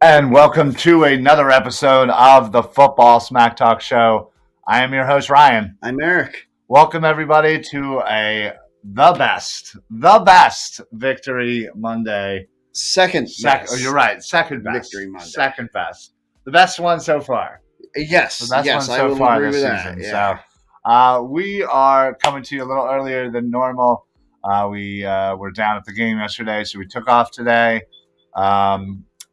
And welcome to another episode of the Football Smack Talk Show. I am your host, Ryan. I'm Eric. Welcome, everybody, to the best Victory Monday. Second best. You're right, second best. Victory Monday. Second best. The best one so far. Yes. The best yes, one I so will far agree this with season. that. Yeah. So we are coming to you a little earlier than normal. We were down at the game yesterday, so we took off today.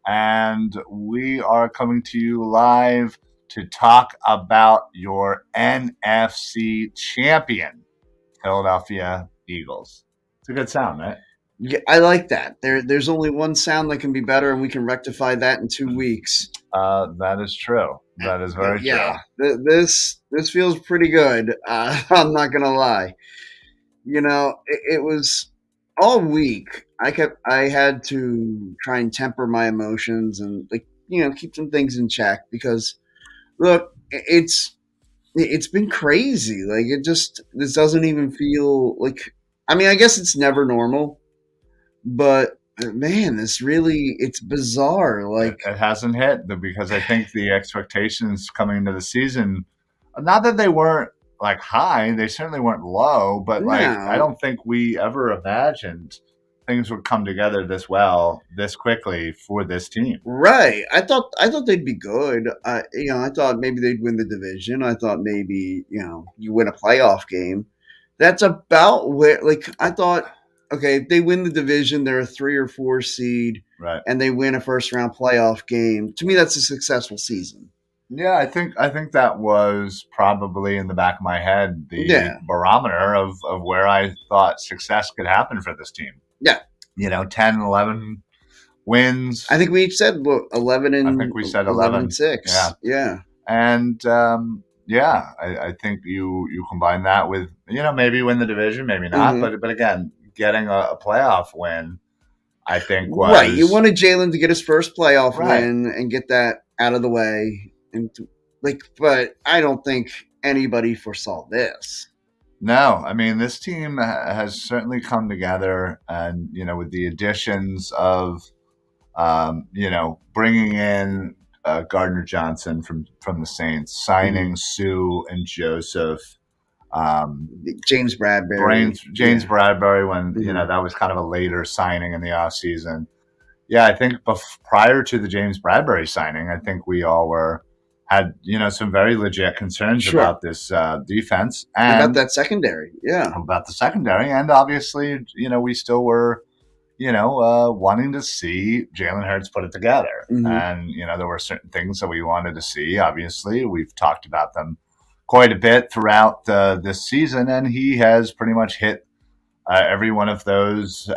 And we are coming to you live to talk about your NFC champion, Philadelphia Eagles. It's a good sound, right? Yeah, I like that. There's only one sound that can be better, and we can rectify that in 2 weeks. That is true. That is very true. This feels pretty good. I'm not gonna lie. You know, it was all week. I had to try and temper my emotions and keep some things in check because look, it's been crazy. Like this doesn't even feel like. I mean, I guess it's never normal, but man, it's bizarre. Like it hasn't hit because I think the expectations coming into the season, not that they weren't like high, they certainly weren't low, but like I don't think we ever imagined things would come together this well, this quickly for this team. Right. I thought they'd be good. I thought maybe they'd win the division. I thought maybe, you win a playoff game. That's about where, I thought, okay, if they win the division, they're a 3 or 4 seed, right? And they win a first round playoff game. To me, that's a successful season. Yeah, I think that was probably in the back of my head the barometer of where I thought success could happen for this team. Yeah. 10, 11 wins. I think we said 11 and I think we said 11 and 6. Yeah. And I think you combine that with maybe win the division, maybe not, but again, getting a playoff win, I think was right. You wanted Jalen to get his first playoff win and get that out of the way, but I don't think anybody foresaw this. No, I mean, this team has certainly come together, and with the additions of bringing in Gardner Johnson from the Saints, signing Sue and Joseph, James Bradbury. Bradbury, when that was kind of a later signing in the offseason. Yeah, I think prior to the James Bradbury signing, I think we all had some very legit concerns about this defense and about that secondary. Yeah, about the secondary, and obviously, we still were, wanting to see Jalen Hurts put it together, and there were certain things that we wanted to see. Obviously, we've talked about them quite a bit throughout this season, and he has pretty much hit every one of those,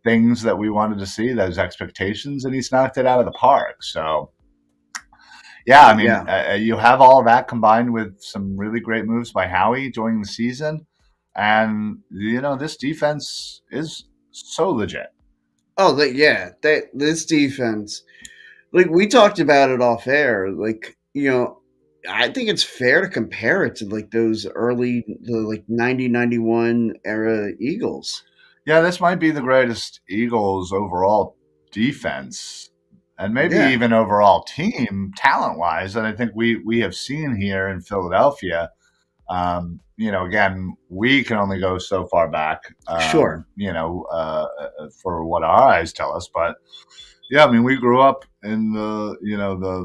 things that we wanted to see, those expectations, and he's knocked it out of the park. So. Yeah, I mean, you have all of that combined with some really great moves by Howie during the season. And, this defense is so legit. Oh, this defense, we talked about it off air. I think it's fair to compare it to, those early, 90, 91 era Eagles. Yeah, this might be the greatest Eagles overall defense. And maybe even overall team talent-wise that I think we have seen here in Philadelphia. Again, we can only go so far back. Sure. For what our eyes tell us, but yeah, I mean, we grew up in the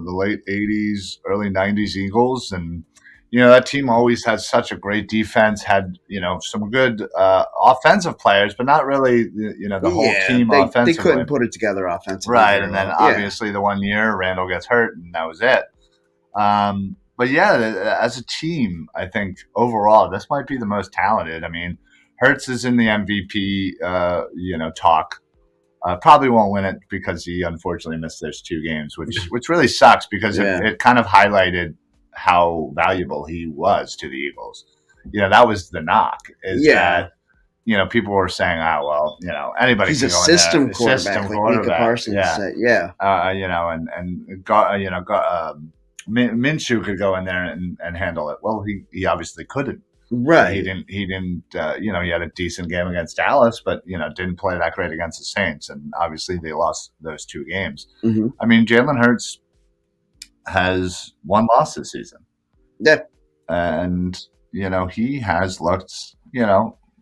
late '80s, early '90s Eagles, and that team always had such a great defense, had, some good offensive players, but not really, the whole team offensively. They couldn't put it together offensively. Right, and then obviously the one year Randall gets hurt, and that was it. But yeah, as a team, I think overall, this might be the most talented. I mean, Hurts is in the MVP, talk. Probably won't win it because he unfortunately missed those 2 games, which really sucks because it kind of highlighted how valuable he was to the Eagles. That was the knock. That people were saying, anybody he's can a go system in there. Quarterback, System quarterback. Micah Parsons said, Minshew could go in there and handle it. Well, he obviously couldn't. Right. He didn't, he had a decent game against Dallas, but, didn't play that great against the Saints. And obviously they lost those 2 games. Mm-hmm. I mean, Jalen Hurts has one loss this season. Yeah. And, he has looked,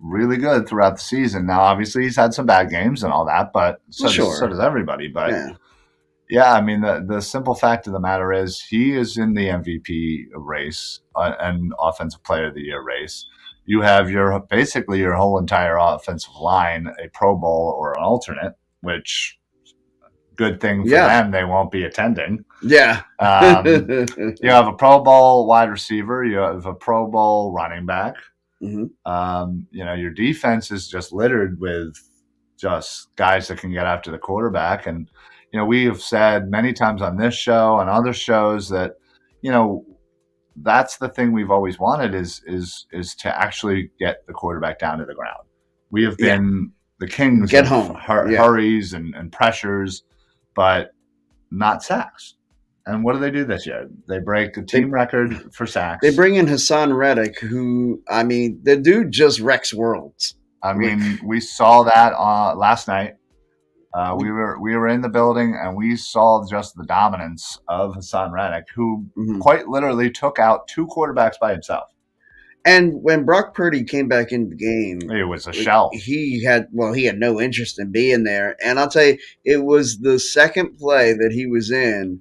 really good throughout the season. Now, obviously he's had some bad games and all that, but so does everybody. But yeah, I mean, the simple fact of the matter is he is in the MVP race and Offensive Player of the Year race. You have basically your whole entire offensive line, a Pro Bowl or an alternate, which good thing for them. They won't be attending. Yeah. You have a Pro Bowl wide receiver. You have a Pro Bowl running back. Mm-hmm. Your defense is just littered with just guys that can get after the quarterback. And, we have said many times on this show and other shows that, that's the thing we've always wanted is to actually get the quarterback down to the ground. We have been the kings of hurries and pressures, but not sacks. And what do they do this year? They break a team record for sacks. They bring in Hassan Reddick, who, I mean, the dude just wrecks worlds. I mean, we saw that last night. We were in the building and we saw just the dominance of Hassan Reddick, who quite literally took out 2 quarterbacks by himself. And when Brock Purdy came back in the game, it was a shell. He had no interest in being there. And I'll tell you, it was the second play that he was in.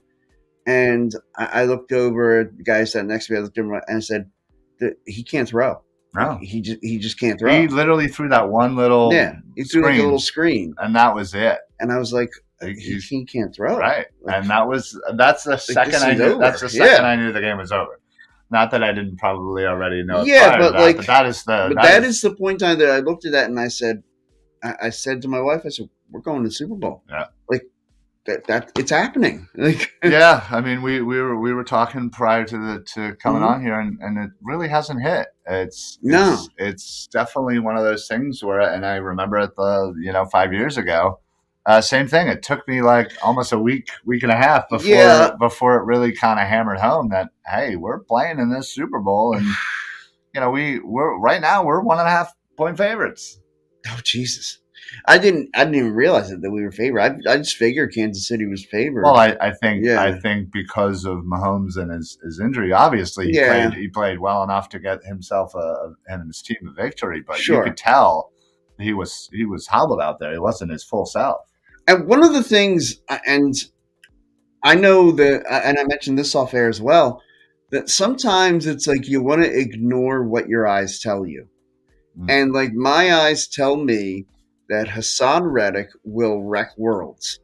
And I looked over at the guy sat next to me. I looked over and I said, he can't throw. No, he just can't throw. He literally threw that one little he threw like a little screen, and that was it. And I was like, he can't throw, right? And that's the second I knew. That's the second I knew the game was over. Not that I didn't probably already know. Yeah, but that is the point in time that I looked at that and I said to my wife, I said, we're going to the Super Bowl. Yeah, like. That it's happening. Yeah, I mean, we were talking prior to coming on here, and it really hasn't hit. It's definitely one of those things where, and I remember it 5 years ago, same thing. It took me like almost a week and a half before it really kind of hammered home that hey, we're playing in this Super Bowl, and we're right now we're 1.5 point favorites. Oh Jesus. I didn't even realize that we were favored. I just figured Kansas City was favored. Well, I think because of Mahomes and his injury, obviously he played well enough to get himself and his team a victory. But you could tell he was hobbled out there. He wasn't his full self. And one of the things, and I know that, and I mentioned this off air as well, that sometimes it's like you want to ignore what your eyes tell you, and like my eyes tell me that Hassan Reddick will wreck worlds.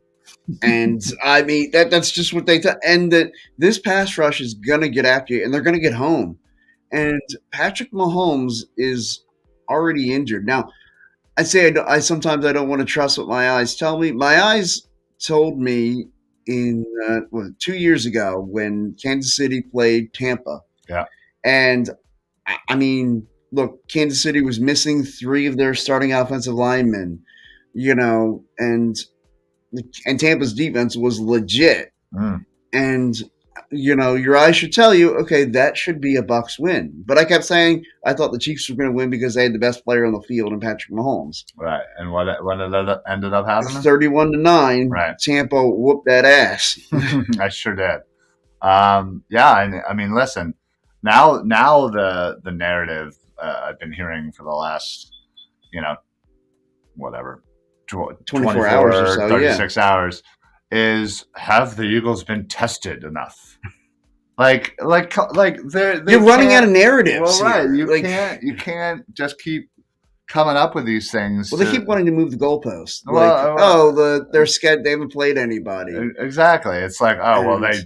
And I mean, that's just what they tell. And that this pass rush is going to get after you and they're going to get home. And Patrick Mahomes is already injured. Now, I say I sometimes I don't want to trust what my eyes tell me. My eyes told me in 2 years ago when Kansas City played Tampa. Yeah. And I mean, look, Kansas City was missing 3 of their starting offensive linemen, and Tampa's defense was legit. And, your eyes should tell you, okay, that should be a Bucs win. But I kept saying I thought the Chiefs were going to win because they had the best player on the field in Patrick Mahomes. Right. And what ended up happening? 31-9. Right. Tampa whooped that ass. I sure did. Yeah. I mean, listen, now the narrative I've been hearing for the last, 24 hours or so, 36 hours is have the Eagles been tested enough? Like they're running out of narratives. Well, right. You can't just keep coming up with these things. Well, they keep wanting to move the goalposts. They're scared. They haven't played anybody. Exactly. It's like,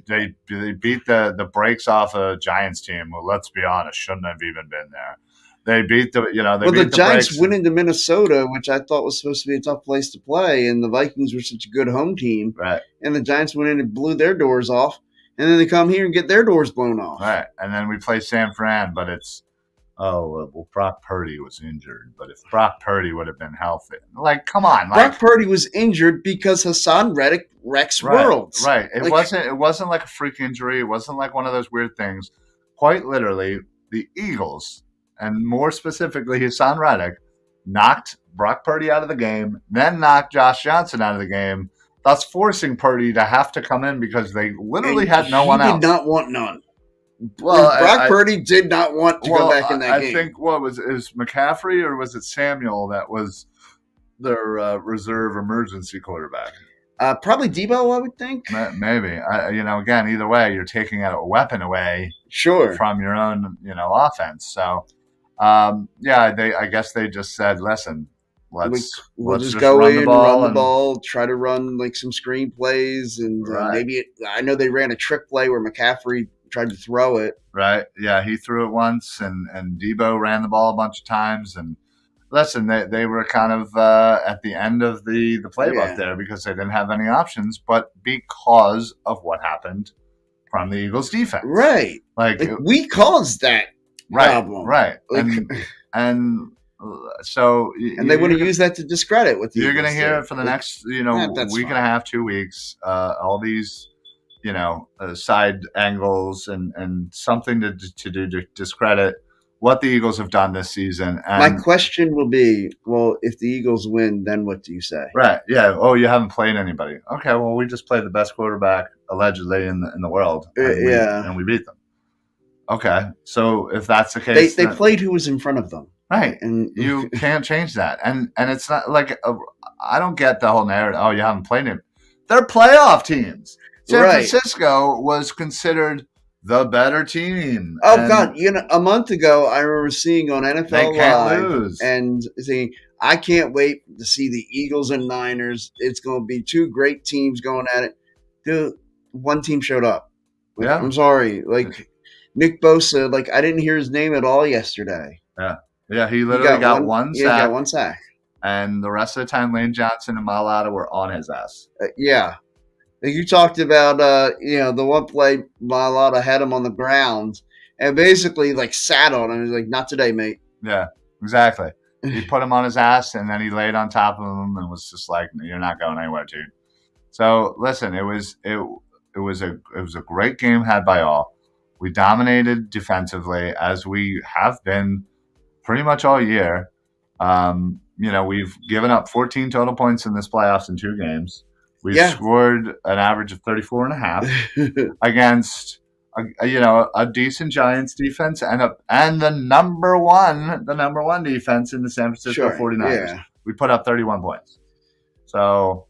they beat the brakes off a Giants team. Well, let's be honest, shouldn't have even been there. They beat the Giants went into Minnesota, which I thought was supposed to be a tough place to play, and the Vikings were such a good home team. Right. And the Giants went in and blew their doors off, and then they come here and get their doors blown off. Right. And then we play San Fran, but it's Brock Purdy was injured. But if Brock Purdy would have been healthy, come on. Brock Purdy was injured because Hassan Reddick wrecks worlds. Right. It wasn't like a freak injury. It wasn't like one of those weird things. Quite literally, the Eagles, and more specifically Hassan Reddick, knocked Brock Purdy out of the game, then knocked Josh Johnson out of the game, thus forcing Purdy to have to come in because they literally had no one He did else. not want none. Well, Brock Purdy did not want to go back in that game. I think what was McCaffrey or was it Samuel that was their reserve emergency quarterback? Probably Debo, I would think. Maybe. Again, either way, you're taking a weapon away from your own, offense. So, I guess they just said, listen, we'll just just go run in, the ball run the ball, try to run like some screen plays, and maybe I know they ran a trick play where McCaffrey tried to throw it. Right. Yeah, he threw it once, and Debo ran the ball a bunch of times. And listen, they were kind of at the end of the playbook there because they didn't have any options, but because of what happened from the Eagles defense. Right. Like we caused that problem. Right. Like, and so they want to use that to discredit what you're going to hear it for the next week and a half, 2 weeks. All these side angles and something to do to discredit what the Eagles have done this season. And my question will be, well, if the Eagles win, then what do you say? Right. Yeah. Oh, you haven't played anybody. Okay. Well, we just played the best quarterback allegedly in the world. And we beat them. Okay. So if that's the case, they played who was in front of them. Right. And you can't change that. And it's not like I don't get the whole narrative. Oh, you haven't played him. They're playoff teams. San Francisco was considered the better team. Oh, God. A month ago, I remember seeing on NFL Live and saying, I can't wait to see the Eagles and Niners. It's going to be two great teams going at it. Dude, one team showed up. I'm sorry. Nick Bosa, I didn't hear his name at all yesterday. Yeah. Yeah, he literally got one sack. Yeah, he got one sack. And the rest of the time, Lane Johnson and Mailata were on his ass. Yeah. You talked about, the one play Mailata had him on the ground and basically, sat on him. He's like, not today, mate. Yeah, exactly. He put him on his ass, and then he laid on top of him and was just like, you're not going anywhere, dude. So, listen, it was a great game had by all. We dominated defensively, as we have been pretty much all year. We've given up 14 total points in this playoffs in 2 games. We've scored an average of 34.5 against a decent Giants defense and the number one defense in the San Francisco 49ers. Yeah. We put up 31 points. So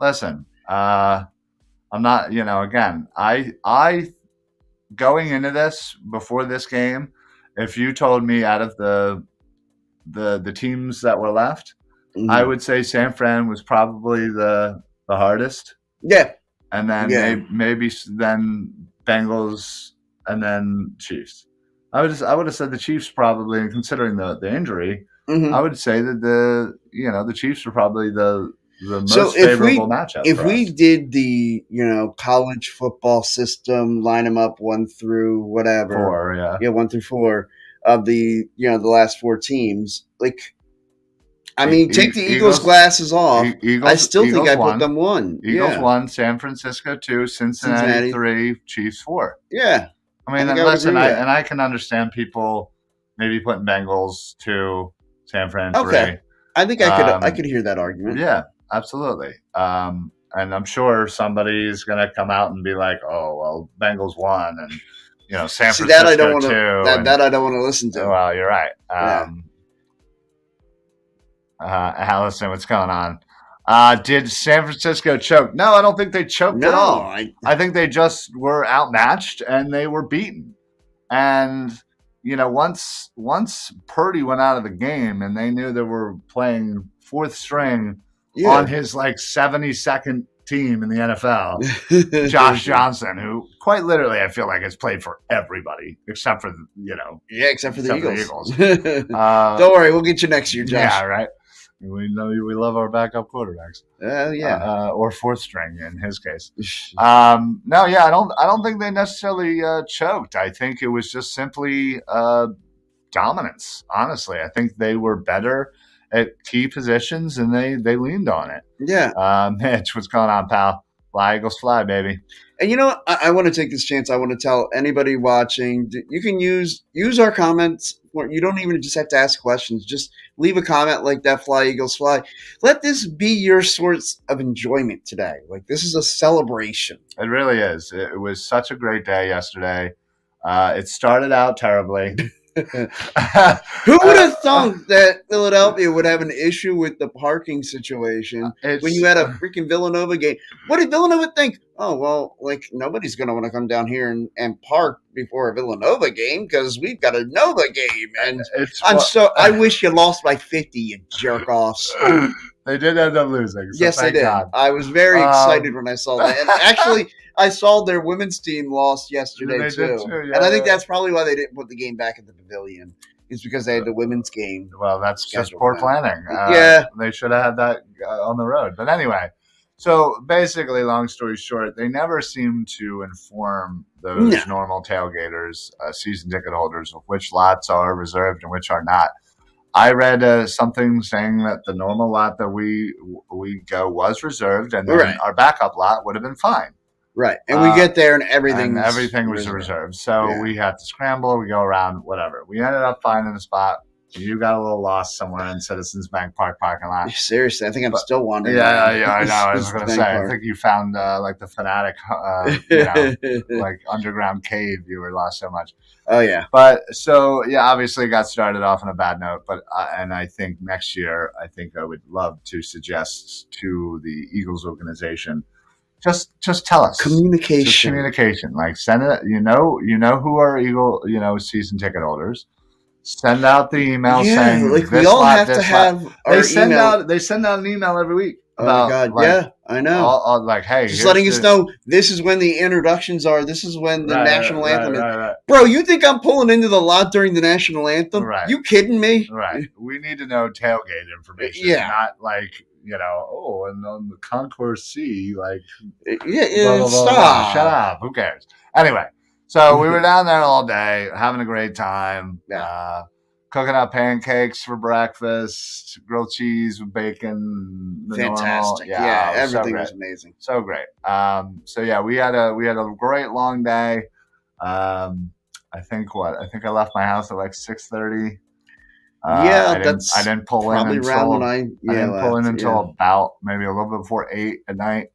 listen, I'm not, again, I going into this before this game, if you told me out of the teams that were left, I would say San Fran was probably the hardest. Yeah. And then maybe then Bengals and then Chiefs. I would have said the Chiefs probably, and considering the injury, I would say that the Chiefs were probably the most favorable matchup. If we did the college football system, line them up 1 through whatever, 4, 1 through 4 of the the last 4 teams, take the Eagles glasses off. I still think I put them 1. Eagles 1, San Francisco 2, Cincinnati 3, Chiefs 4. Yeah. I mean, listen, I can understand people maybe putting Bengals 2, San Fran 3. Okay. I think I could hear that argument. Yeah, absolutely. And I'm sure somebody's going to come out and be like, "Oh, well, Bengals 1 and San Francisco 2." That I don't want to listen to. Well, you're right. Allison, what's going on? Did San Francisco choke? No, I don't think they choked at all. I think they just were outmatched and they were beaten. And once Purdy went out of the game and they knew they were playing 4th string on his 72nd team in the NFL, Josh Johnson, who quite literally I feel like has played for everybody except for except for the Eagles. Don't worry, we'll get you next year, Josh. Yeah, right. We know we love our backup quarterbacks. Or 4th string in his case. I don't think they necessarily choked. I think it was just simply dominance. Honestly, I think they were better at key positions and they leaned on it. Yeah. Mitch, what's going on, pal? Fly, Eagles, fly, baby. And you know what? I want to take this chance. I want to tell anybody watching, you can use our comments. You don't even just have to ask questions. Just leave a comment like that, Fly, Eagles, fly. Let this be your source of enjoyment today. Like, this is a celebration. It really is. It was such a great day yesterday. It started out terribly. Who would have thunk that Philadelphia would have an issue with the parking situation when you had a freaking Villanova game? What did Villanova think? Oh, well, like, nobody's going to want to come down here and park before a Villanova game because we've got a Nova game. And I wish you lost by 50, you jerk-offs. They did end up losing. So yes, they did. God. I was very excited when I saw that. And actually, I saw their women's team lost yesterday, too. Yeah, and I think that's probably why they didn't put the game back at the Pavilion. It's because they had the women's game. Well, that's just poor planning. Yeah. They should have had that on the road. But anyway, so basically, long story short, they never seem to inform those normal tailgaters, season ticket holders, of which lots are reserved and which are not. I read something saying that the normal lot that we go was reserved, and then our backup lot would have been fine. Right, and we get there and everything was reserved. So we had to scramble. We go around, whatever. We ended up finding a spot. You got a little lost somewhere in Citizens Bank Park parking lot. Seriously, I think I'm still wandering. Yeah, I know. I was going to say, I think you found like the Fanatic, like underground cave. You were lost so much. Oh yeah. But so obviously it got started off on a bad note. But and I think next year, I think I would love to suggest to the Eagles organization. Just tell us. Communication. Just communication. Like send it. You know who are Eagle. Season ticket holders. Send out the email saying like we all have to have our email. They send out an email every week. Oh my God! Like, I know. Like, hey, just letting us know this is when the introductions are. This is when the national anthem is. Right. Bro, you think I'm pulling into the lot during the national anthem? Right. You kidding me? Right. We need to know tailgate information. Not like. And on the Concourse C, like, blah, blah, stop. Blah, shut up. Who cares? Anyway, so we were down there all day, having a great time, cooking up pancakes for breakfast, grilled cheese with bacon. Fantastic. Yeah, everything was amazing. So great. We had a great long day. I think I left my house at like 6:30. I didn't pull in until about maybe a little bit before 8 at night.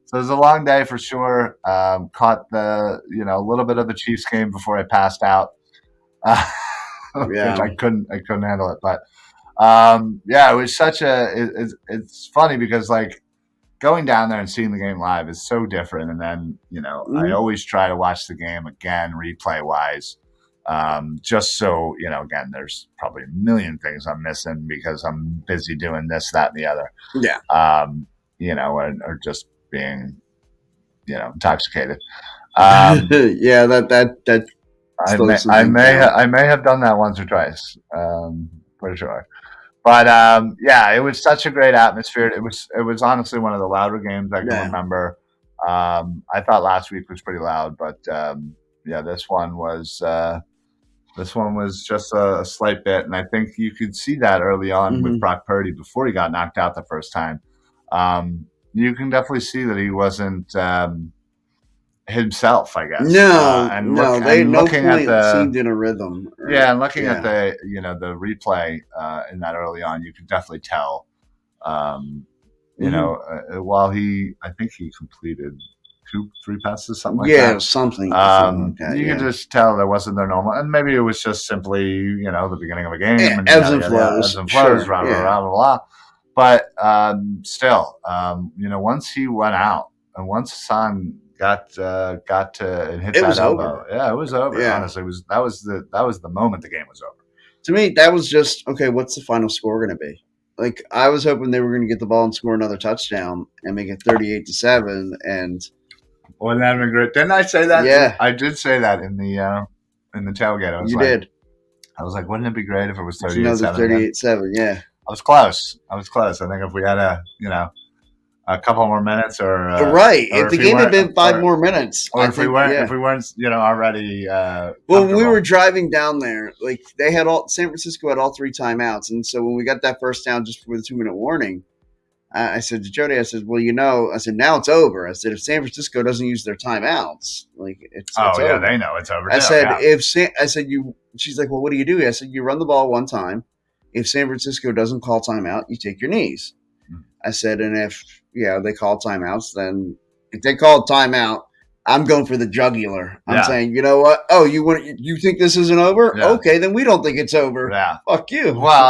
So it was a long day for sure. Caught the a little bit of the Chiefs game before I passed out. I couldn't handle it, but it was such it's funny because like going down there and seeing the game live is so different. And then I always try to watch the game again replay wise. Just so, again, there's probably a million things I'm missing because I'm busy doing this, that, and the other. Yeah. Or just being, intoxicated. That. I may have done that once or twice, for sure. But it was such a great atmosphere. It was honestly one of the louder games I can remember. I thought last week was pretty loud, but this one was. This one was just a slight bit, and I think you could see that early on with Brock Purdy before he got knocked out the first time. You can definitely see that he wasn't himself, I guess. No point seemed in a rhythm. And looking at the the replay in that early on, you can definitely tell. While I think he completed 2-3 passes, something like that. Yeah, something like that. You can just tell that wasn't their normal, and maybe it was just simply the beginning of a game, and ebbs and flows, blah blah blah. But still, once he went out, and once Hassan got to hit that elbow, it was over. Yeah. Honestly, that was the moment the game was over. To me, that was just okay. What's the final score going to be? Like I was hoping they were going to get the ball and score another touchdown and make it 38-7, and. Well, that'd been great. Didn't I say that? Yeah, I did say that in the tailgate. You did. I was like, wouldn't it be great if it was 38-7? Another 38-7, yeah. I was close. I think if we had a couple more minutes, or if the game had been 5 more minutes, or if we weren't already. When we were driving down there, like San Francisco had all 3 timeouts, and so when we got that first down just before the 2-minute warning. I said to Jody, I said, well, I said, now it's over. I said, if San Francisco doesn't use their timeouts, like it's Oh yeah, over. they know it's over. I Too. said, Yeah. she's like, well, what do you do? I said, you run the ball one time. If San Francisco doesn't call timeout, you take your knees. I said, and if they call timeouts, then if they call timeout, I'm going for the jugular. I'm saying, you know what? Oh, you think this isn't over? Yeah. Okay, then we don't think it's over. Yeah. Fuck you. Well,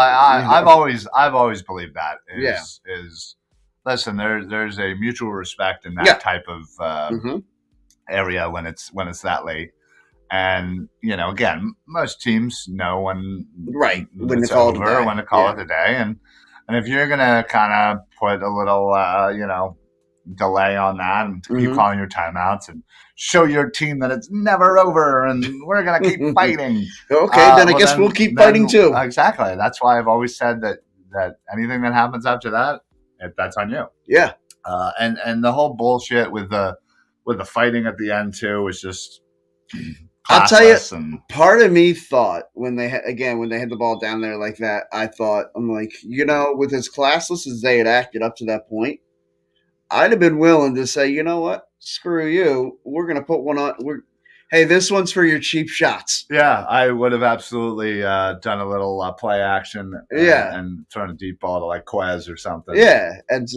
I've always believed that is listen. There's a mutual respect in that type of area when it's that late. And again, most teams know when it's over or when to call it a day. And if you're gonna kind of put a little delay on that and keep calling your timeouts and show your team that it's never over and we're gonna keep fighting. Okay, then I guess we'll keep fighting too. Exactly. That's why I've always said that anything that happens after that, that's on you. Yeah. And the whole bullshit with the fighting at the end too was just. I'll tell you, part of me thought when they had the ball down there like that, I'm like, with as classless as they had acted up to that point, I'd have been willing to say, you know what, screw you, we're gonna put one on. Hey, this one's for your cheap shots. Yeah, I would have absolutely done a little play action. And thrown a deep ball to like Quez or something. Yeah, and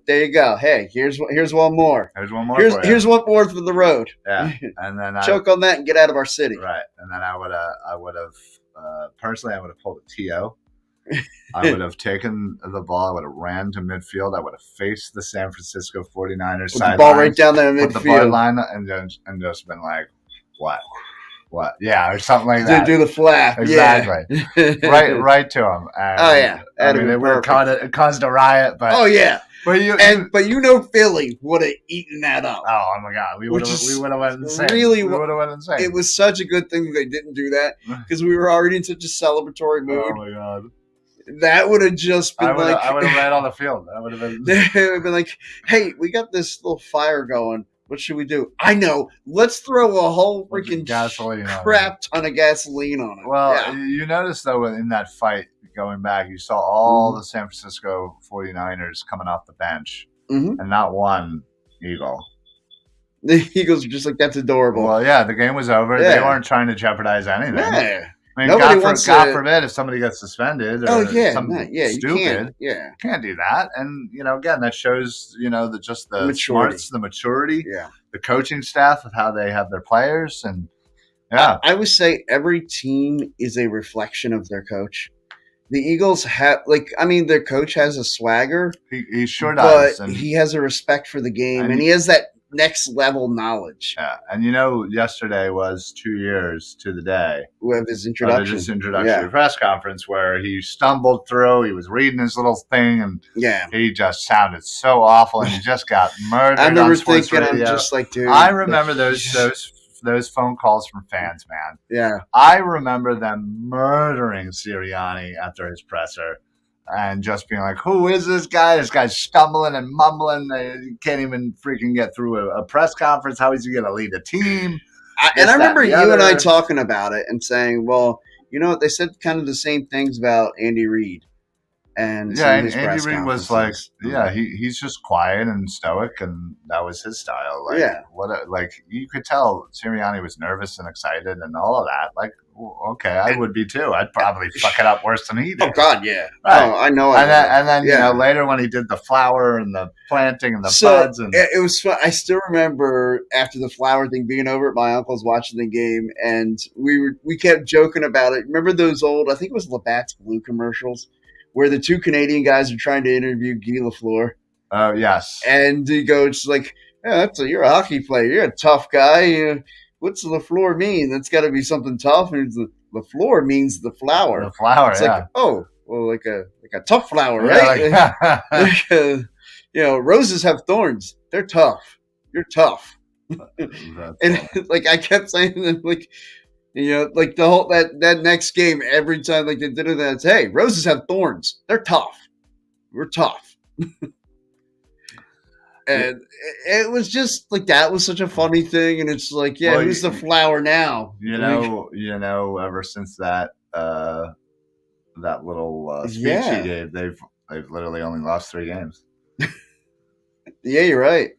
there you go. Hey, here's one more. Here's one more. Here's one more for the road. Yeah, and then choke on that and get out of our city. Right, and then I would have personally, I would have pulled a TO. I would have taken the ball. I would have ran to midfield. I would have faced the San Francisco 49ers side. The ball right down there in midfield. Put the ball line and just been like, what? Yeah, or something like that. Do the flap. Exactly. Yeah. right to him. And, oh yeah. It caused a riot, but oh yeah. But Philly would have eaten that up. Oh my God, we would have went insane. Really, we would have went insane. It was such a good thing that they didn't do that because we were already in such a celebratory mood. Oh my God. That would have just been I would have ran on the field. That would have been. It would have been like, hey, we got this little fire going. What should we do? I know. Let's throw a whole freaking crap ton of gasoline on it. Well, you notice, though, in that fight, going back, you saw all the San Francisco 49ers coming off the bench and not one Eagle. The Eagles are just like, that's adorable. Well, yeah, the game was over. Yeah. They weren't trying to jeopardize anything. Yeah. I mean, God forbid if somebody gets suspended or something stupid. You can't do that. And, again, that shows, the smarts, the maturity, the coaching staff of how they have their players. And, yeah. I would say every team is a reflection of their coach. The Eagles have, their coach has a swagger. He sure does. But he has a respect for the game, and he has that next level knowledge. Yeah, and yesterday was 2 years to the day of his introduction. Introductory press conference where he stumbled through. He was reading his little thing, and he just sounded so awful, and he just got murdered. I remember on sports thinking, radio. I'm just like, dude. I remember those phone calls from fans, man. Yeah, I remember them murdering Sirianni after his presser. And just being like, who is this guy? This guy's stumbling and mumbling. He can't even freaking get through a press conference. How is he going to lead a team? I remember you and I talking about it and saying, well, they said kind of the same things about Andy Reid. And Andy Reid was like, he's just quiet and stoic, and that was his style. Like, you could tell Sirianni was nervous and excited and all of that. Like, okay, I would be too. I'd probably fuck it up worse than he did. Oh God, yeah. Right. Oh, I know. And then later when he did the flower and the planting and the buds, and it was fun. I still remember after the flower thing being over at my uncle's watching the game, and we kept joking about it. Remember those old? I think it was Labatt's Blue commercials, where the two Canadian guys are trying to interview Guy Lafleur. Oh, yes. And he goes like, you're a hockey player. You're a tough guy. What's Lafleur mean? That's got to be something tough. And Lafleur means the flower. The flower, it's like, oh, well, like a tough flower, right? Roses have thorns. They're tough. You're tough. And I kept saying that, the whole that next game, every time they did that, it's, hey, roses have thorns. They're tough. We're tough. And it was just that was such a funny thing, and it's like, who's the flower now? Ever since that little speech he gave, they've literally only lost 3 games. Yeah, you're right.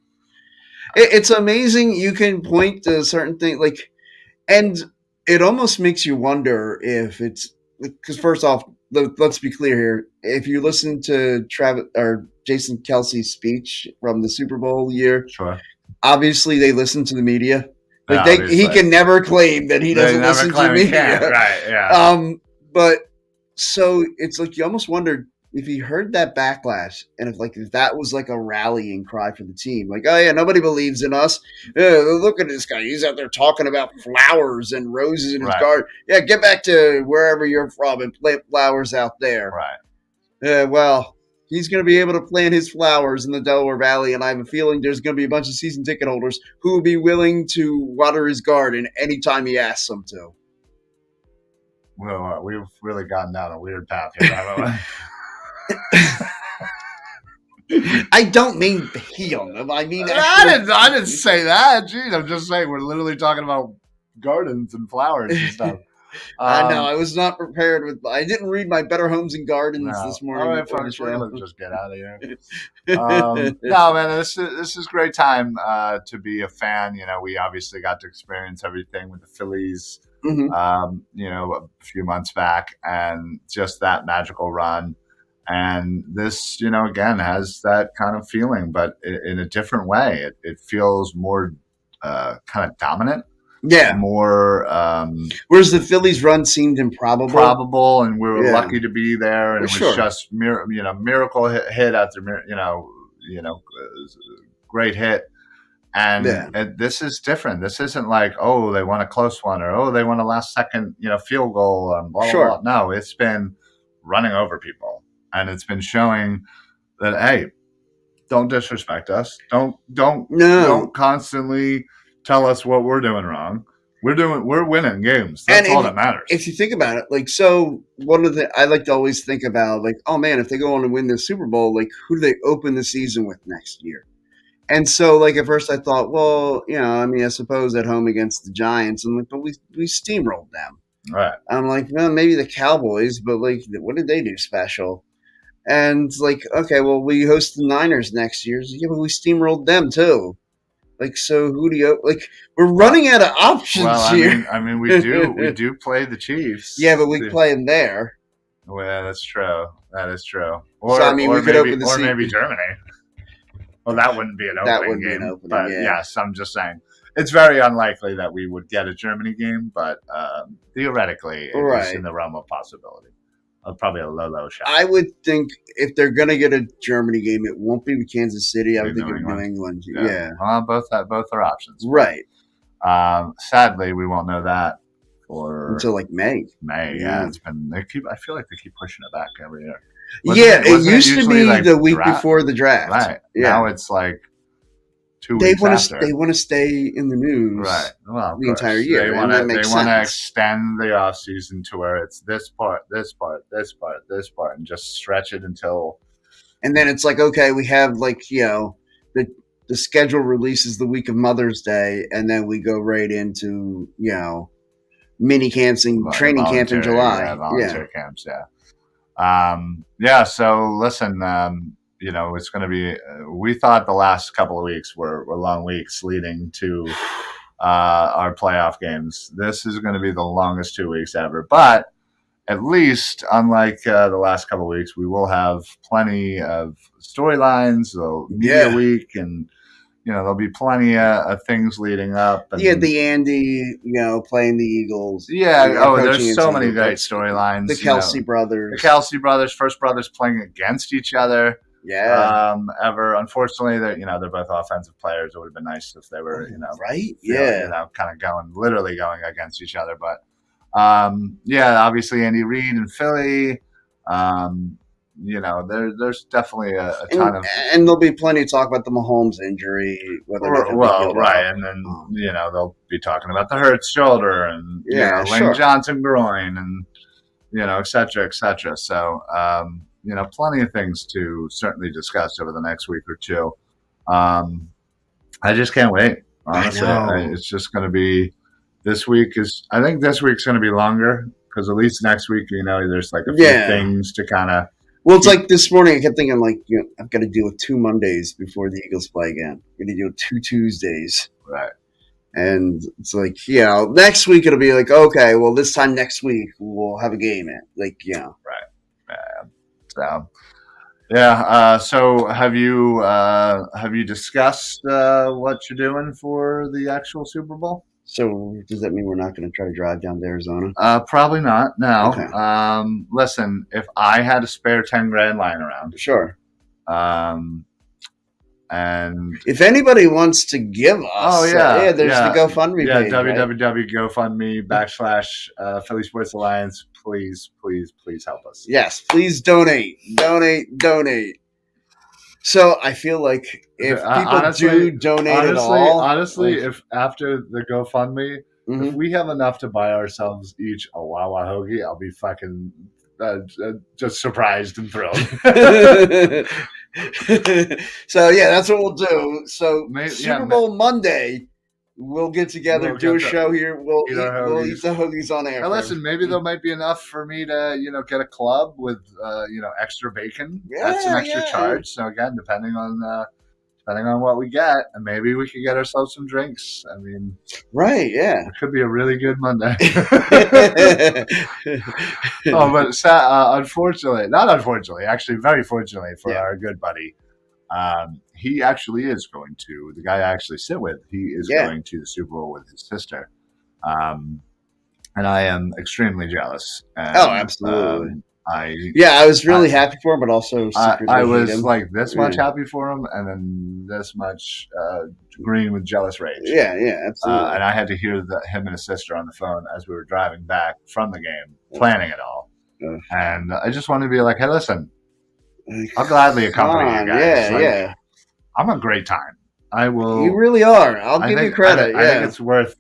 It's amazing you can point to certain things like, and it almost makes you wonder if it's because first off, let's be clear here. If you listen to Travis or Jason Kelsey's speech from the Super Bowl year, Sure. obviously they listen to the media. Like Yeah, he obviously. can never claim that he They doesn't never listen to the claim he can't. media. Right. Yeah. But so it's like you almost wondered if he heard that backlash and if that was like a rallying cry for the team, like, oh yeah, nobody believes in us. Look at this guy; he's out there talking about flowers and roses in his Right. garden. Yeah, get back to wherever you're from and plant flowers out there. Right. Well, he's going to be able to plant his flowers in the Delaware Valley, and I have a feeling there's going to be a bunch of season ticket holders who will be willing to water his garden anytime he asks them to. Well, we've really gotten down a weird path here, haven't we? I don't mean pee on them. I mean, I didn't say that. Jeez, I'm just saying we're literally talking about gardens and flowers and stuff. I know I was not prepared with. I didn't read my Better Homes and Gardens No. this morning. All right, folks, we're gonna just get out of here. No, man, this is a great time to be a fan. You know, we obviously got to experience everything with the Phillies. Mhm. You know, a few months back, and just that magical run. And this, you know, again has that kind of feeling, but in a different way. It feels more kind of dominant. Yeah. More whereas the Phillies' run seemed improbable. and we were lucky to be there, and it was Sure. just miracle hit after great hit. And this is different. This isn't like, oh, they won a close one, or oh, they won a last second field goal, and blah, Sure. blah, blah. No, it's been running over people, and it's been showing that, hey, don't disrespect us. Don't constantly tell us what we're doing wrong. We're winning games. That's all that matters. If you think about it, like, so one of the I like to always think about, like, oh man, if they go on to win the Super Bowl, like, who do they open the season with next year? And so, like, at first I thought, well, I mean, I suppose at home against the Giants, and like, but we steamrolled them. Right. I'm like, well, maybe the Cowboys, but like, what did they do special? And like, okay, well, we host the Niners next year. So, yeah, but we steamrolled them too. Like, so who do you like? We're running out of options here. I mean, we do play the Chiefs. Yeah, but we play them there. Well, that's true. That is true. Or so, I mean, we could open the or maybe Germany. Well, that wouldn't be an opening game. An opening, but yes, I'm just saying it's very unlikely that we would get a Germany game, but theoretically, it's in the realm of possibility. Probably a low shot. I would think if they're going to get a Germany game, it won't be with Kansas City. I would think of New England. Yeah. Well, both are options. Right. Sadly, we won't know that until like May. Yeah. It's been. I feel like they keep pushing it back every year. It used to be like the week before the draft. Right. Yeah. Now it's like 2 weeks after. They want to stay in the news. Right. Well, the entire year. They want to extend the off season to where it's this part, and just stretch it until. And then it's like, okay, we have like the schedule releases the week of Mother's Day, and then we go right into mini camps and training camp in July. Yeah, volunteer camps. Yeah. So listen. It's going to be. We thought the last couple of weeks were long weeks leading to our playoff games. This is going to be the longest 2 weeks ever. But at least, unlike the last couple of weeks, we will have plenty of storylines. Media week, and there'll be plenty of things leading up. And, the Andy, playing the Eagles. Yeah. There's so many great storylines. The Kelsey brothers. The Kelsey brothers, first brothers playing against each other. Yeah. Ever. Unfortunately, they're both offensive players. It would have been nice if they were, right? Yeah. Kind of literally going against each other. But obviously Andy Reid and Philly. There's definitely a ton of, and there'll be plenty of talk about the Mahomes injury. Right, and then they'll be talking about the Hurts shoulder and Lane Johnson groin and et cetera, et cetera. So. Plenty of things to certainly discuss over the next week or two. I just can't wait. Honestly, it's just going to be. I think this week's going to be longer because at least next week, there's like a few things to kind of. Well, it's like this morning. I kept thinking, like, I've got to deal with 2 Mondays before the Eagles play again. I'm going to deal with 2 Tuesdays, Right. and it's like, next week it'll be like, okay, well, this time next week we'll have a game in, like, Right. So. Yeah. So have you discussed what you're doing for the actual Super Bowl? So does that mean we're not going to try to drive down to Arizona? Probably not. No. Okay. Listen, if I had a spare 10 grand lying around, Sure. And if anybody wants to give us, there's the GoFundMe page. www.gofundme/ Philly Sports Alliance. Please help us. Yes, please donate. So I feel like if people do donate at all, if after the GoFundMe, if we have enough to buy ourselves each a Wawa hoagie, I'll be fucking just surprised and thrilled. So that's what we'll do. So Super Bowl Monday, we'll get together, do a show here. We'll eat the hoagies on air. Now listen, maybe there might be enough for me to get a club with extra bacon. That's an extra charge. So again, depending on what we get, and maybe we could get ourselves some drinks. I mean, right? Yeah, it could be a really good Monday. But actually, very fortunately for our good buddy, he actually is going to. The guy I actually sit with, he is going to the Super Bowl with his sister, and I am extremely jealous. And, absolutely. I was really happy for him, but also secretly I was like this much happy for him, and then this much green with jealous rage. Yeah, absolutely. And I had to hear him and his sister on the phone as we were driving back from the game, planning it all. And I just wanted to be like, hey, listen, I'll gladly accompany you guys. I'm a great time. I will. You really are. I'll give you credit. I think it's worth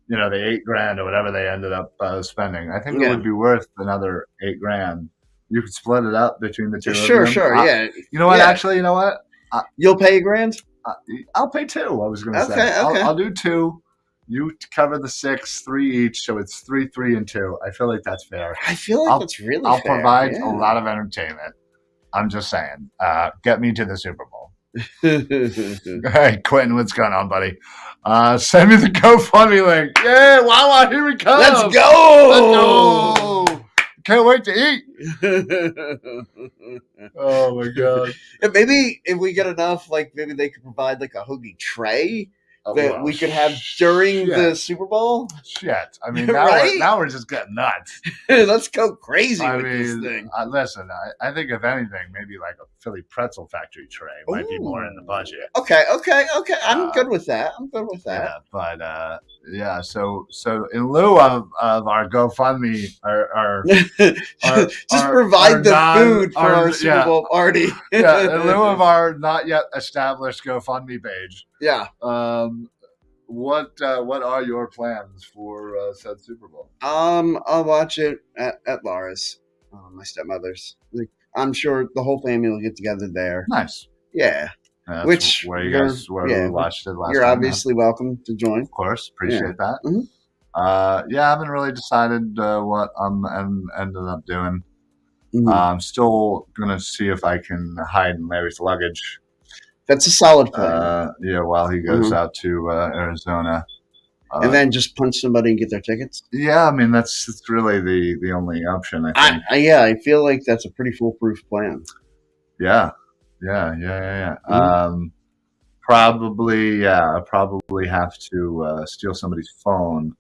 the $8,000 or whatever they ended up spending. I think it would be worth another $8,000. You could split it up between the two. Sure. You know what? Actually, you know what? You'll pay $1,000. I'll pay $2,000. I was going to say. Okay. I'll do $2,000. You cover the $6,000, $3,000 each, so it's $3,000, and $2,000. I feel like that's fair. I feel like that's really fair. I'll provide a lot of entertainment. I'm just saying. Get me to the Super Bowl. Hey, Quentin, what's going on, buddy? Send me the GoFundMe link. Yeah, Wawa, here we come. Let's go. Can't wait to eat. Oh my god. And maybe if we get enough, like maybe they could provide like a hoagie tray that we could have during the Super Bowl. Shit. I mean, now we're just getting nuts. Let's go crazy with this thing. Listen, I think if anything, maybe like a Philly pretzel factory tray might be more in the budget. Okay. I'm good with that. Yeah, but so in lieu of our GoFundMe, just provide the food for our Super Bowl party. In lieu of our not yet established GoFundMe page. Yeah. What are your plans for said Super Bowl? I'll watch it at Laura's, my stepmother's. I'm sure the whole family will get together there. Nice. Yeah. Which where you guys we watched it last. You're obviously welcome to join. Of course, appreciate that. Mm-hmm. I haven't really decided what I'm ending up doing. Mm-hmm. I'm still gonna see if I can hide in Larry's luggage. That's a solid plan. While he goes out to Arizona. And then just punch somebody and get their tickets? Yeah, I mean, that's really the only option, I think. I feel like that's a pretty foolproof plan. Yeah. Mm-hmm. Probably have to steal somebody's phone.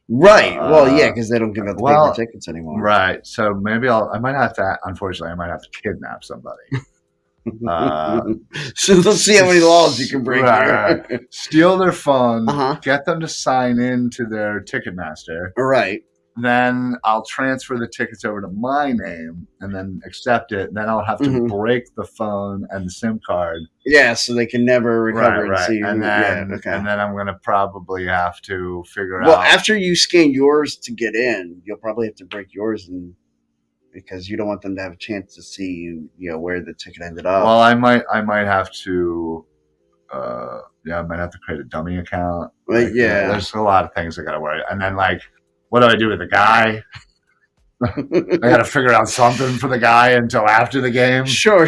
Right. Because they don't give out the paper tickets anymore. Right. So maybe unfortunately, I might have to kidnap somebody. So let's see how many laws you can break here. Right. Steal their phone, get them to sign in to their Ticketmaster. Right. Then I'll transfer the tickets over to my name and then accept it. Then I'll have to break the phone and the SIM card. Yeah, so they can never recover it. See and then I'm going to probably have to figure out. Well, after you scan yours to get in, you'll probably have to break yours because you don't want them to have a chance to see where the ticket ended up. Well, I might have to. I might have to create a dummy account. There's a lot of things I got to worry. And then what do I do with the guy? I got to figure out something for the guy until after the game. Sure.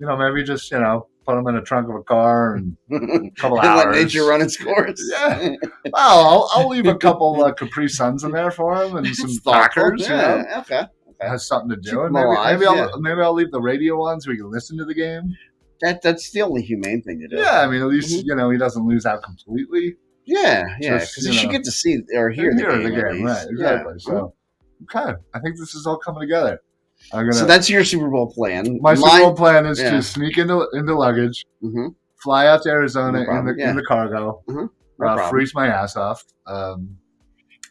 Maybe just put him in the trunk of a car and a couple and hours. let nature run its course. Yeah. Well, I'll leave a couple Capri Suns in there for him and some crackers. Yeah, okay. It has something to do. And alive, maybe I'll leave the radio on so we can listen to the game. That's the only humane thing to do. Yeah, I mean, at least he doesn't lose out completely. Yeah, because you should get to see or hear the game. Right? Exactly. Yeah. So, okay, I think this is all coming together. So that's your Super Bowl plan. My Super Bowl plan is to sneak into luggage, fly out to Arizona in the cargo, freeze my ass off. Well,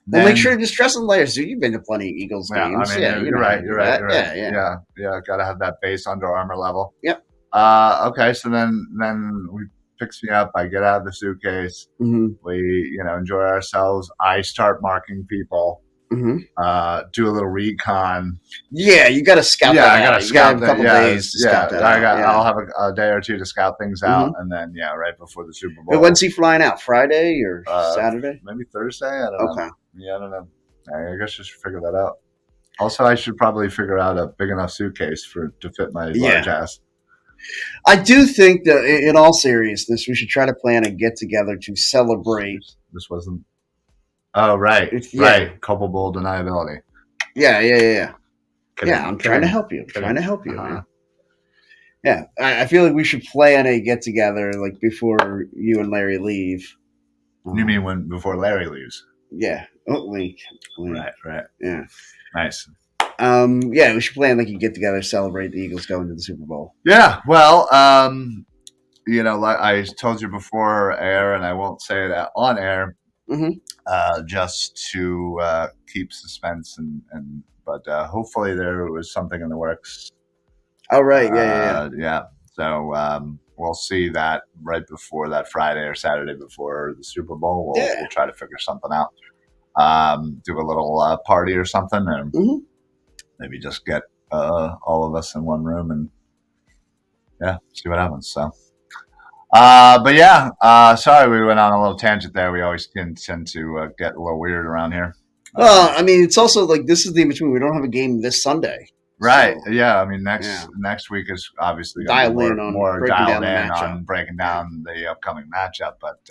make sure to just dress in layers, dude. You've been to plenty of Eagles games. I mean, you're right. Yeah. Got to have that base Under Armour level. Yep. Okay, so then we picks me up. I get out of the suitcase. We enjoy ourselves. I start marking people. Do a little recon. Yeah, you got to scout. Yeah, I got to scout. A couple days to scout that out. I'll have a day or two to scout things out, and then right before the Super Bowl. But when's he flying out? Friday or Saturday? Maybe Thursday. I don't know. Yeah, I don't know. I guess I should figure that out. Also, I should probably figure out a big enough suitcase to fit my large ass. I do think that, in all seriousness, we should try to plan a get-together to celebrate. This wasn't... Oh, right. Right. Culpable deniability. Yeah. I'm trying to help you. Yeah. I feel like we should plan a get-together, like, before you and Larry leave. You mean before Larry leaves? Yeah. Oh, wait. Right. Yeah. Nice. We should plan like a get together, celebrate the Eagles going to the Super Bowl. Yeah, well, like I told you before air, and I won't say it on air, just to keep suspense, but hopefully there was something in the works. Oh, right, yeah. So we'll see that right before that Friday or Saturday before the Super Bowl. We'll try to figure something out. Do a little party or something, and maybe just get all of us in one room and see what happens. So, sorry we went on a little tangent there. We always tend to get a little weird around here. Well, I mean, it's also like this is the in between. We don't have a game this Sunday. Right. So, yeah. I mean, next week is obviously dialed in on breaking down the upcoming matchup. But,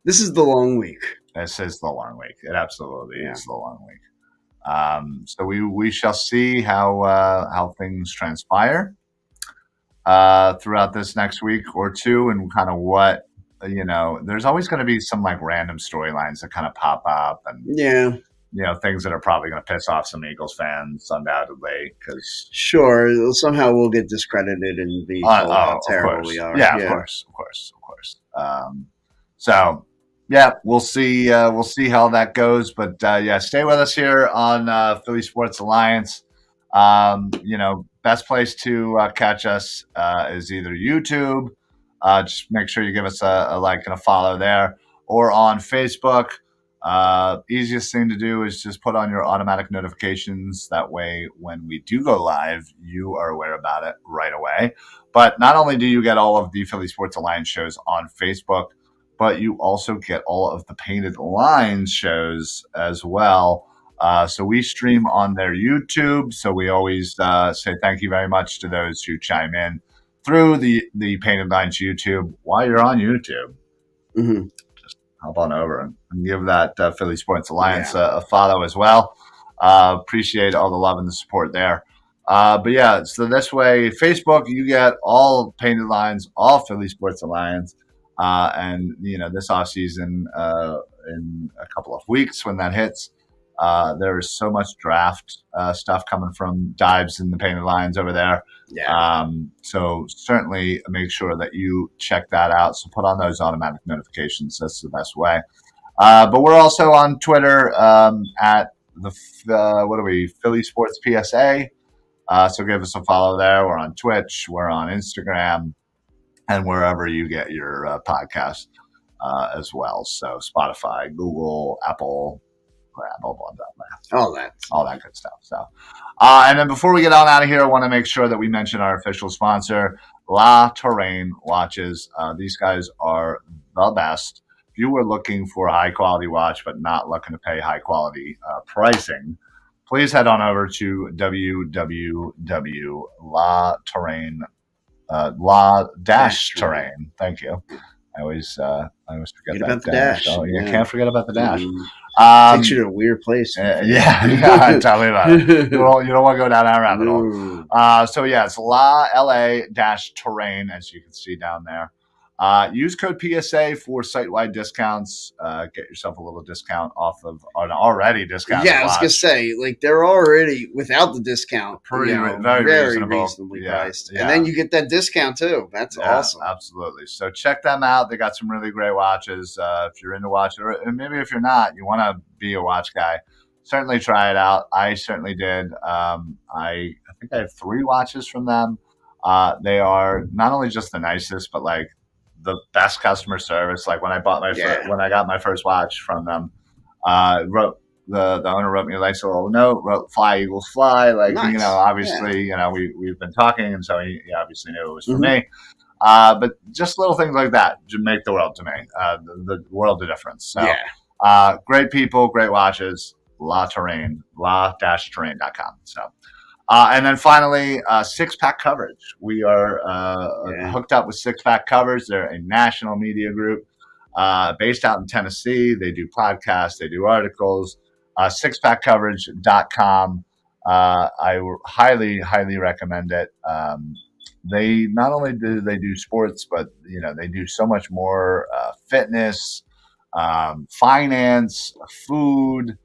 this is the long week. This is the long week. It absolutely is the long week. So we shall see how things transpire throughout this next week or two, and kind of what There's always going to be some like random storylines that kind of pop up, and things that are probably going to piss off some Eagles fans undoubtedly. Because somehow we'll get discredited and be told how terrible we are. Yeah, of course. So. Yeah, we'll see. We'll see how that goes. But stay with us here on Philly Sports Alliance. Best place to catch us is either YouTube. Just make sure you give us a like and a follow there, or on Facebook. Easiest thing to do is just put on your automatic notifications. That way, when we do go live, you are aware about it right away. But not only do you get all of the Philly Sports Alliance shows on Facebook, but you also get all of the Painted Lines shows as well. So we stream on their YouTube. So we always say thank you very much to those who chime in through the Painted Lines YouTube. While you're on YouTube, just hop on over and give that Philly Sports Alliance a follow as well. Appreciate all the love and the support there. So this way, Facebook, you get all Painted Lines, all Philly Sports Alliance. And this off season, in a couple of weeks when that hits, there is so much draft stuff coming from Dives and the Painted Lines over there. So certainly make sure that you check that out. So put on those automatic notifications. That's the best way. But we're also on Twitter at Philly Sports PSA. So give us a follow there. We're on Twitch. We're on Instagram. And wherever you get your podcast as well. So Spotify, Google, Apple, all that good stuff. So, and then before we get on out of here, I want to make sure that we mention our official sponsor, La Terrain Watches. These guys are the best you were looking for a high quality watch but not looking to pay high quality pricing, please head on over to www.la-terrain La-terrain. Thank you. I always forget that about the dash. dash. Oh, you can't forget about the dash. Takes you to a weird place. Yeah, tell me about it. You don't want to go down that rabbit hole. So yeah, it's LA-terrain, as you can see down there. Use code PSA for site-wide discounts. Get yourself a little discount off of an already discounted I was watch. gonna say, like, they're already without the discount, very reasonably priced, and then you get that discount too. That's awesome. Absolutely. So check them out. They got some really great watches. If you're into watches, or maybe if you're not, you want to be a watch guy, certainly try it out. I certainly did. I think I have 3 watches from them. They are not only just the nicest, but like the best customer service. Like when I bought when I got my first watch from them, wrote the owner wrote me a nice little note, wrote "Fly Eagles Fly." Like nice. Obviously, we've been talking, and so he obviously knew it was for me. But just little things like that make the world to me. The world of difference. So great people, great watches. La-terrain, la-terrain.com. So. And then finally, Six-Pack Coverage. We are hooked up with Six-Pack Coverage. They're a national media group based out in Tennessee. They do podcasts. They do articles. Sixpackcoverage.com. I highly, highly recommend it. They not only do they do sports, but they do so much more: fitness, finance, food.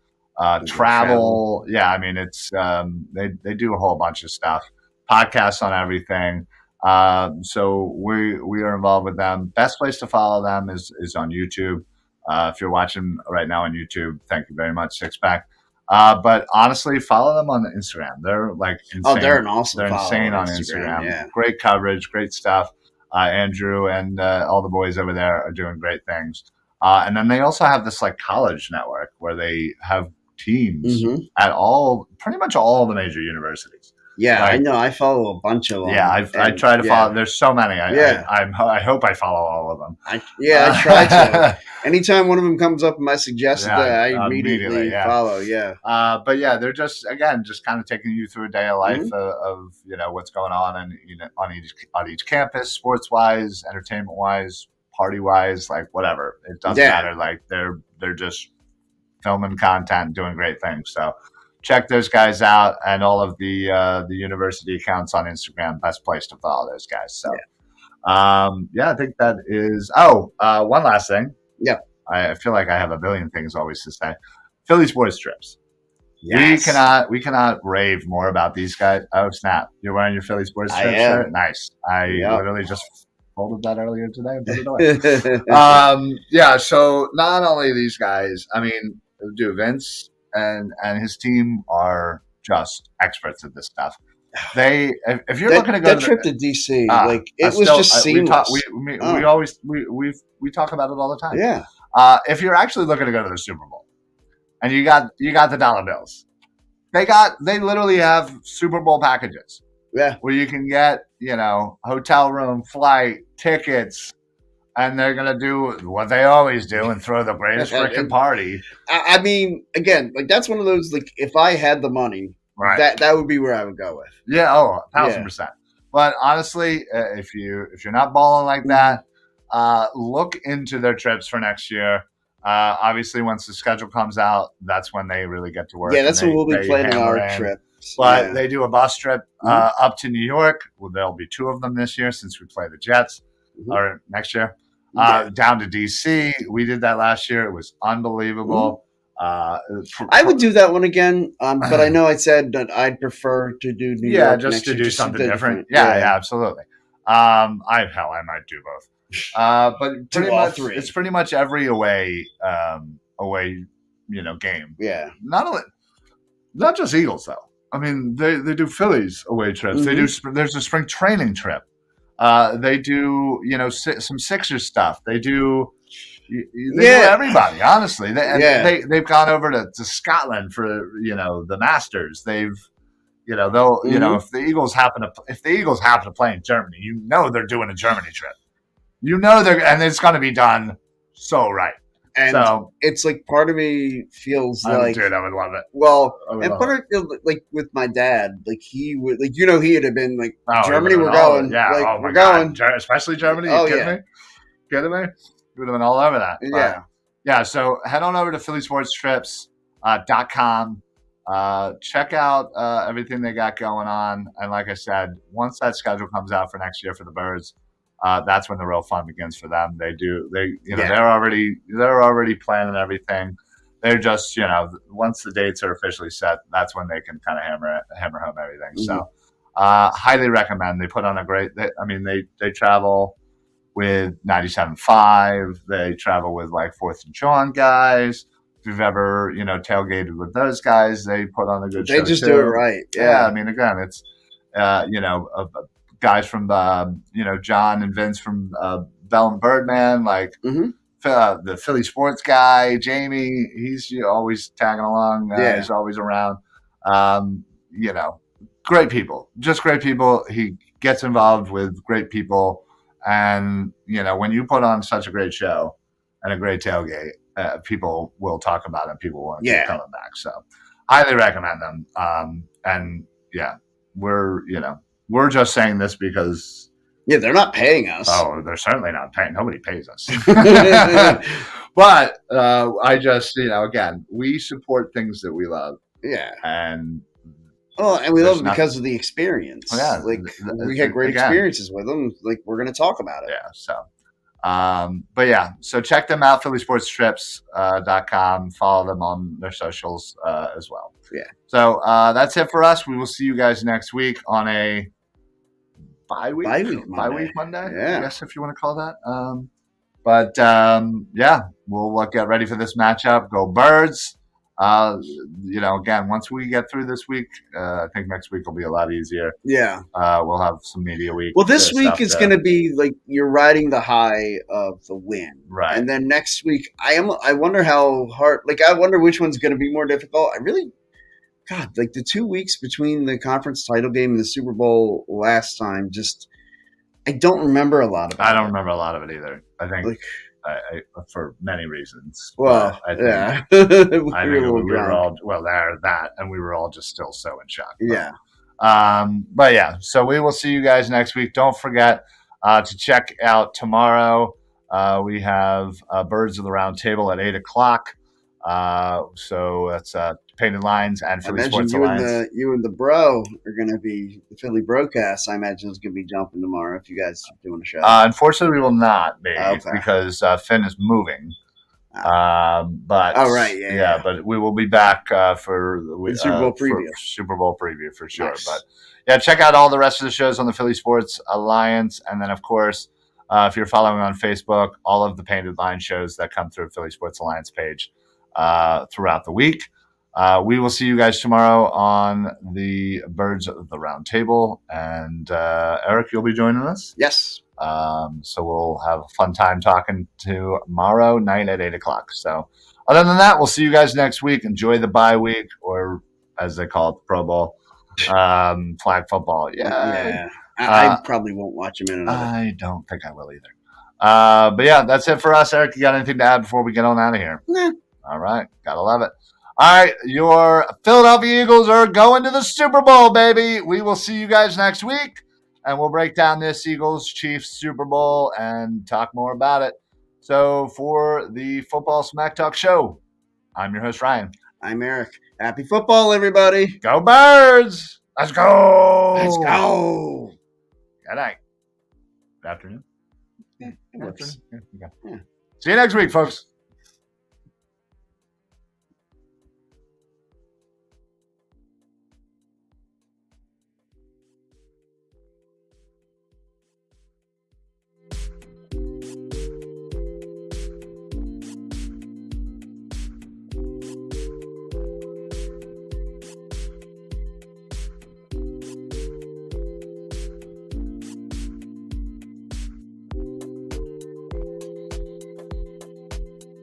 Travel. Yeah, I mean, it's they do a whole bunch of stuff, podcasts on everything. So we are involved with them. Best place to follow them is on YouTube. If you're watching right now on YouTube, thank you very much, Six-Pack. But honestly, follow them on Instagram. They're like insane. Oh, they're an awesome. They're insane on Instagram. Yeah. Great coverage, great stuff. Andrew and all the boys over there are doing great things. And then they also have this like college network where they have teams at pretty much all the major universities. Yeah, I know. I follow a bunch of them. Yeah, I try to follow. There's so many. I hope I follow all of them. I try to. Anytime one of them comes up in my suggested, I immediately follow. Yeah. But yeah, they're just kind of taking you through a day of life of what's going on and on each campus, sports wise, entertainment wise, party wise, like whatever. It doesn't matter. Like they're just filming content, doing great things. So check those guys out, and all of the university accounts on Instagram. Best place to follow those guys. So I think that is. One last thing. Yeah, I feel like I have a billion things always to say. Philly sports trips. Yes. We cannot rave more about these guys. Oh snap! You're wearing your Philly sports trip shirt. Nice. I literally just folded that earlier today and put it away. So not only these guys, I mean, dude, Vince and his team are just experts at this stuff. If you're looking to go that trip to DC, it was just seamless. We talk about it all the time. Yeah. If you're actually looking to go to the Super Bowl, and you got the dollar bills, they literally have Super Bowl packages. Yeah. Where you can get, hotel room, flight, tickets, and they're going to do what they always do and throw the greatest freaking party. I mean, again, like that's one of those, like if I had the money, that would be where I would go with. Yeah. 1,000%. But honestly, if you're not balling like that, look into their trips for next year. Obviously, once the schedule comes out, that's when they really get to work. Yeah, that's when we'll be planning our trip. But they do a bus trip up to New York. Well, there'll be 2 of them this year since we play the Jets, or next year. Down to DC. We did that last year. It was unbelievable. I would do that one again, but I know I said that I'd prefer to do New York just to do something different. Yeah, absolutely. I might do both. But pretty much, it's pretty much every away game. Yeah. Not just Eagles though. I mean, they do Phillies away trips. They do. There's a spring training trip. They do some Sixers stuff. They do. They do everybody. Honestly, they've gone over to Scotland for the Masters. They've they'll if the Eagles happen to play in Germany, they're doing a Germany trip. And it's going to be done so right. And So it's like part of me feels like, dude, I would love it. well, I would and love part it. of me feels like with my dad, like he would, like, you know, he would have been like, Oh, Germany, we're going. Yeah. Like, Oh we're my God. going. Especially Germany. You Oh, kidding yeah. me? Kidding me? We would have been all over that. But Yeah. yeah. So head on over to phillysportstrips.com. Check out everything they got going on. And like I said, once that schedule comes out for next year for the Birds, that's when the real fun begins for them. They're already planning everything. They're just, once the dates are officially set, that's when they can kind of hammer home everything. Mhm. So highly recommend. They put on a great, they travel with 97.5. They travel with like 4th and John guys. If you've ever, tailgated with those guys, they put on a good show. They just too. do it right. Yeah. Yeah. I mean, again, it's, guys from, John and Vince from Bell and Birdman, like Mhm. The Philly sports guy, Jamie, he's always tagging along. Yeah. He's always around. Great people, just great people. He gets involved with great people. And, when you put on such a great show and a great tailgate, people will talk about it. People want to keep coming back. So highly recommend them. And yeah, we're just saying this because. Yeah, they're not paying us. Oh, they're certainly not paying. Nobody pays us. But I just, again, we support things that we love. Yeah. And we love it because of the experience. Oh, yeah. Like, we had great experiences with them. Like, we're going to talk about it. Yeah. So, but yeah, so check them out, phillysportstrips.com. Follow them on their socials as well. Yeah. So that's it for us. We will see you guys next week on a bye week Monday. Yeah. I guess if you want to call that. Yeah, we'll get ready for this matchup. Go Birds. Again, once we get through this week, I think next week will be a lot easier. Yeah. We'll have some media week. Well, this week is going to be like you're riding the high of the win. Right. And then next week, I wonder how hard, I wonder which one's going to be more difficult. God, like the 2 weeks between the conference title game and the Super Bowl last time, I don't remember a lot of it. I don't remember a lot of it either. I think for many reasons. Well, I think, yeah. I think we were all, and we were all just still so in shock. Yeah. But yeah, so we will see you guys next week. Don't forget to check out tomorrow. We have Birds of the Round Table at 8:00. So that's Painted Lines and Philly Sports Alliance. You and the bro are going to be the Philly broadcast. I imagine is going to be jumping tomorrow if you guys are doing a show. Unfortunately, we will not be because Finn is moving. But but we will be back for the Super Bowl preview. Super Bowl preview for sure. Nice. But yeah, check out all the rest of the shows on the Philly Sports Alliance, and then of course, if you're following on Facebook, all of the Painted Line shows that come through Philly Sports Alliance page throughout the week. We will see you guys tomorrow on the Birds of the Round Table, and Eric, you'll be joining us. Yes. So we'll have a fun time talking tomorrow night at 8:00. So other than that, we'll see you guys next week. Enjoy the bye week, or as they call it, the Pro Bowl, flag football. Yeah. I probably won't watch him in another. I don't think I will either. But yeah, that's it for us. Eric, you got anything to add before we get on out of here? Nah. All right. Gotta love it. All right. Your Philadelphia Eagles are going to the Super Bowl, baby. We will see you guys next week, and we'll break down this Eagles-Chiefs Super Bowl and talk more about it. So for the Football Smack Talk Show, I'm your host, Ryan. I'm Eric. Happy football, everybody. Go Birds. Let's go. Let's go. Good night. Good afternoon. Yeah, it works. Yeah. See you next week, folks.